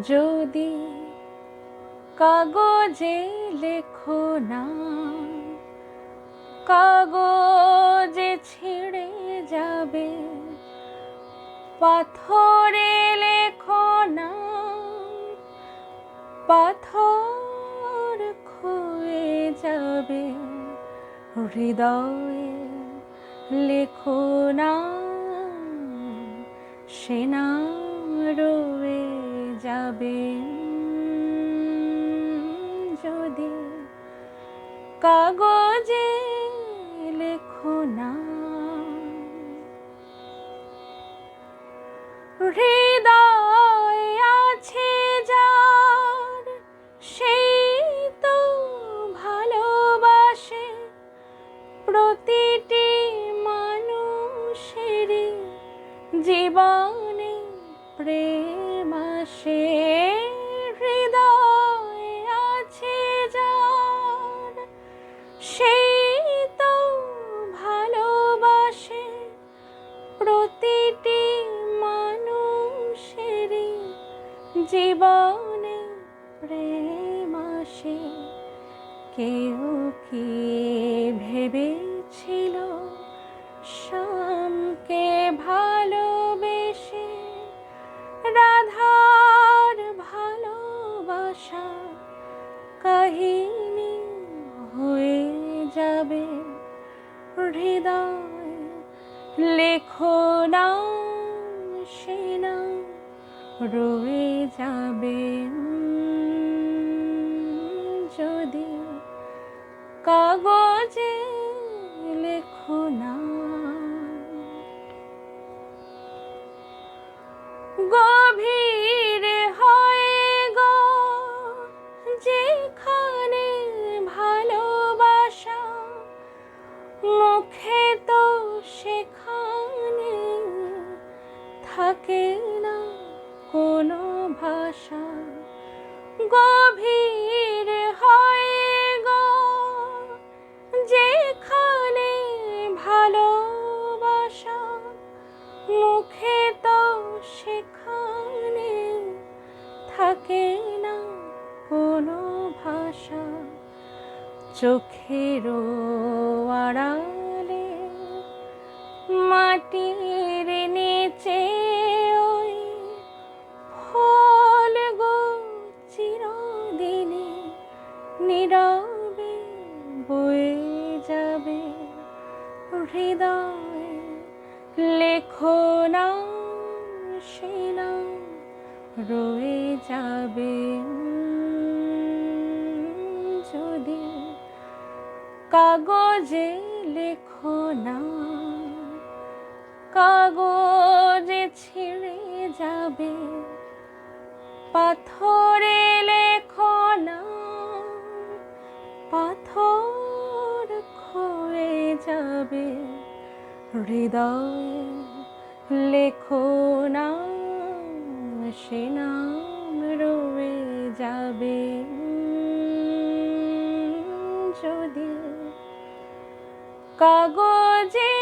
যদি কাগজে লেখো না, কাগজে ছিঁড়ে যাবে। পাথরে লেখো না, পাথর ক্ষয়ে যাবে। হৃদয়ে লেখো না, সে নাম রয়ে যাবে। যদি কাগজে লেখো না, হৃদয় আছে যার, সেই তো ভালোবাসে। প্রতিটি মানুষেরই জীবনে প্রেম আসে। হৃদয় আছে যার, সেই তো ভালোবাসে। প্রতিটি মানুষেরই জীবনে প্রেম আসে। কেউ কি ভেবেছিল শ্যামকে ভালোবেসে রাধার ভালোবাসা কাহিনী হয়ে যাবে। হৃদয় লেখো না, সে নাম রয়ে যাবে। যদি কাগজে লেখো না। গভীর হয় গো যেখানে ভালোবাসা, মুখে তো সেখানে থাকে না কোনো ভাষা। গভীর হয় গো যেখানে ভালোবাসা, মুখে তো সেখানে থাকে না কোনো ভাষা। চোখেরও আড়ালে মাটির নিচে ওই ফলগো চিরদিনই নীরবে বয়ে যাবে। হৃদয় লেখো না, সে নাম রয়ে যাবে। যদি কাগজে লেখো না, কাগজে ছিঁড়ে যাবে। পাথরে লেখো না, পাথর ক্ষয়ে যাবে। হৃদয়ে লেখো না, সে নাম রয়ে যাবে। যদি কাগজে